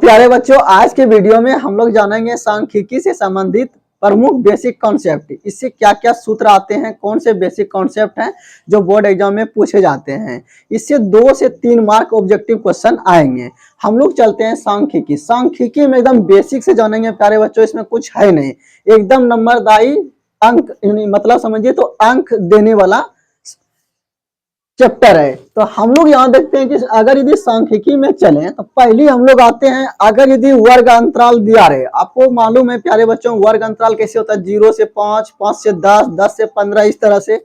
प्यारे बच्चों, आज के वीडियो में हम लोग जानेंगे सांख्यिकी से संबंधित प्रमुख बेसिक कॉन्सेप्ट। इससे क्या क्या सूत्र आते हैं, कौन से बेसिक कॉन्सेप्ट हैं जो बोर्ड एग्जाम में पूछे जाते हैं। इससे 2 से 3 मार्क ऑब्जेक्टिव क्वेश्चन आएंगे। हम लोग चलते हैं सांख्यिकी। सांख्यिकी में एकदम बेसिक से जानेंगे प्यारे बच्चों, इसमें कुछ है नहीं, एकदम नंबरदारी अंक, मतलब समझिए तो अंक देने वाला चैप्टर है। तो हम लोग यहाँ देखते हैं कि अगर यदि सांख्यिकी में चलें तो पहले हम लोग आते हैं, अगर यदि वर्ग अंतराल दिया रहे, आपको मालूम है प्यारे बच्चों वर्ग अंतराल कैसे होता है, 0 से 5, 5 से 10, 10 से 15, इस तरह से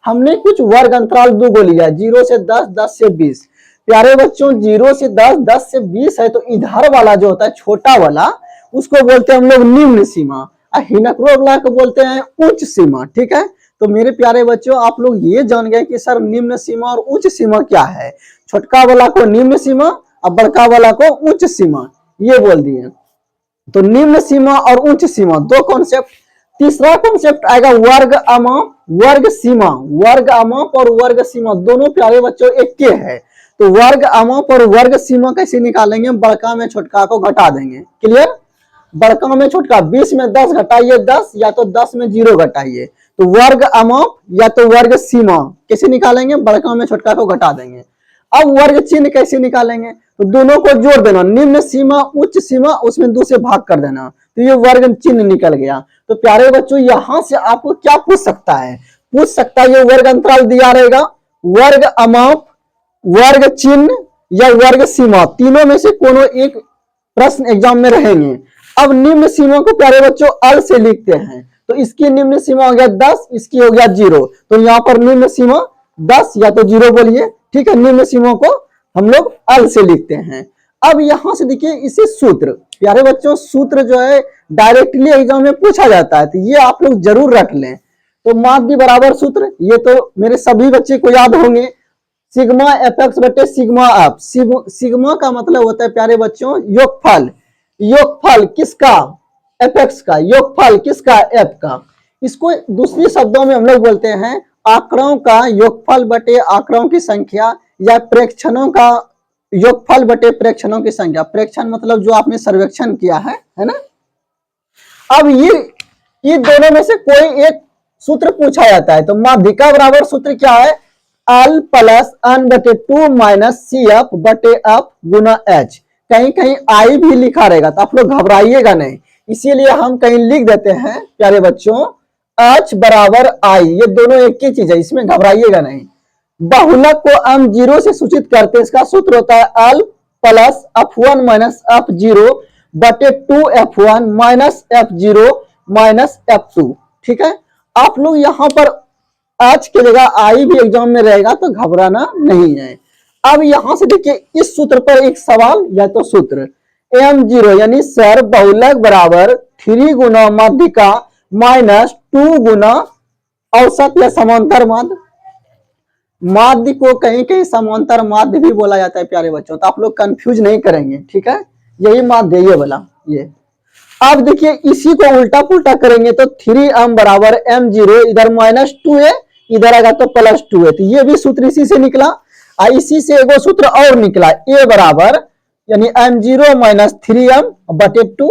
हमने कुछ वर्ग अंतराल 2 को लिया, 0 से 10, 10 से 20। प्यारे बच्चों 0 से 10, 10 से 20 है, तो इधर वाला जो होता है छोटा वाला, उसको बोलते हैं हम लोग निम्न सीमा, और हिनकरो वाला को बोलते हैं उच्च सीमा। ठीक है, तो मेरे प्यारे बच्चों आप लोग ये जान गए कि सर निम्न सीमा और उच्च सीमा क्या है। छोटका वाला को निम्न सीमा और बड़का वाला को उच्च सीमा, ये बोल दिए। तो निम्न सीमा और उच्च सीमा 2 कॉन्सेप्ट। तीसरा कॉन्सेप्ट आएगा वर्ग अमाप, वर्ग सीमा। वर्ग अमाप और वर्ग सीमा दोनों प्यारे बच्चों एक के है। तो वर्ग अमाप और वर्ग सीमा कैसे निकालेंगे, बड़का में छोटका को घटा देंगे। क्लियर, बड़का में छोटका, 20 में 10 घटाइए 10, या तो 10 में 0 घटाइए। तो वर्ग अमाप या तो वर्ग सीमा कैसे निकालेंगे, बड़का में छोटका को घटा देंगे। अब वर्ग चिन्ह कैसे निकालेंगे, तो दोनों को जोड़ देना, निम्न सीमा उच्च सीमा, उसमें 2 से भाग कर देना, तो ये वर्ग चिन्ह निकल गया। तो प्यारे बच्चों यहां से आपको क्या पूछ सकता है, पूछ सकता है ये वर्ग अंतराल दिया रहेगा, वर्ग अमाप, वर्ग चिन्ह या वर्ग सीमा, तीनों में से कोनो एक प्रश्न एग्जाम में रहेंगे। अब निम्न सीमा को प्यारे बच्चों अल से लिखते हैं, तो इसकी निम्न सीमा हो गया 10, इसकी हो गया 0, तो यहाँ पर निम्न सीमा 10 या तो 0 बोलिए। ठीक है, निम्न सीमा को हम लोग अल से लिखते हैं। अब यहां से देखिए इसे सूत्र, प्यारे बच्चों सूत्र जो है डायरेक्टली एग्जाम में पूछा जाता है, तो ये आप लोग जरूर रख लें। तो माध्य बराबर सूत्र, ये तो मेरे सभी बच्चे को याद होंगे, सिग्मा एफ एक्स बटे सिग्मा एफ। सिग्मा का मतलब होता है प्यारे बच्चों योगफल, योगफल किसका, एफ एक्स का, योगफल किसका, एफ का। इसको दूसरी शब्दों में हम लोग बोलते हैं आंकड़ों का योगफल बटे आंकड़ों की संख्या, या प्रेक्षणों का योगफल बटे प्रेक्षणों की संख्या। प्रेक्षण मतलब जो आपने सर्वेक्षण किया है ना। अब ये दोनों में से कोई एक सूत्र पूछा जाता है, तो माध्यिका बराबर सूत्र क्या है, एल प्लस एन बटे 2 माइनस सी एफ बटे एफ गुना एच। कहीं कहीं आई भी लिखा रहेगा, तो आप लोग घबराइएगा नहीं, इसीलिए हम कहीं लिख देते हैं प्यारे बच्चों एच बराबर आई, ये दोनों एक ही चीज है, इसमें घबराइएगा नहीं। बहुलक को हम 0 से सूचित करते हैं, इसका सूत्र होता है L plus f1 minus f0 बटे 2f1 minus f0 minus f2। ठीक है, आप लोग यहां पर एच की जगह आई भी एग्जाम में रहेगा, तो घबराना नहीं है। अब यहां से देखिए इस सूत्र पर एक सवाल या तो सूत्र m0 यानी सर बहुलक बराबर 3 गुना माध्यिका माइनस 2 गुना औसत या समांतर माध्य। माध्य को कहीं कहीं समांतर माध्य भी बोला जाता है प्यारे बच्चों, तो आप लोग कंफ्यूज नहीं करेंगे। ठीक है, यही माध्य ये वाला ये। अब देखिए इसी को उल्टा पुल्टा करेंगे, तो 3m बराबर m0, इधर माइनस 2 है, इधर आएगा तो प्लस 2 है, तो ये भी सूत्र इसी से निकला। इसी से एगो सूत्र और निकला, a बराबर यानी m0 माइनस 3m बटे 2।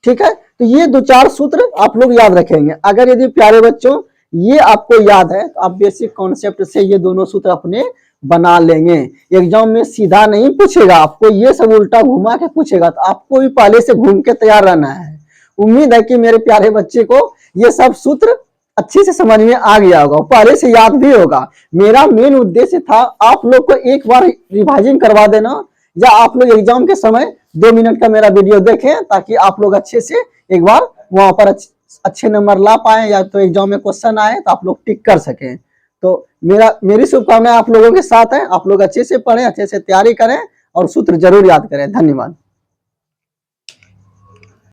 ठीक है, तो ये 2-4 सूत्र आप लोग याद रखेंगे। अगर यदि प्यारे बच्चों ये आपको याद है, तो आप बेसिक कॉन्सेप्ट से ये दोनों सूत्र अपने बना लेंगे। एग्जाम में सीधा नहीं पूछेगा, आपको ये सब उल्टा घुमा के पूछेगा, तो आपको भी पहले से घूम के तैयार रहना है। उम्मीद है कि मेरे प्यारे बच्चे को ये सब सूत्र अच्छे से समझ में आ गया होगा, पहले से याद भी होगा। मेरा मेन उद्देश्य था आप लोग को एक बार रिवाइजिंग करवा देना, या आप लोग एग्जाम के समय 2 मिनट का मेरा वीडियो देखें, ताकि आप लोग अच्छे से एक बार वहां पर अच्छे नंबर ला पाए, या तो एग्जाम में क्वेश्चन आए तो आप लोग टिक कर सकें। तो मेरी शुभकामनाएं आप लोगों के साथ है, आप लोग अच्छे से पढ़ें, अच्छे से तैयारी करें और सूत्र जरूर याद करें। धन्यवाद।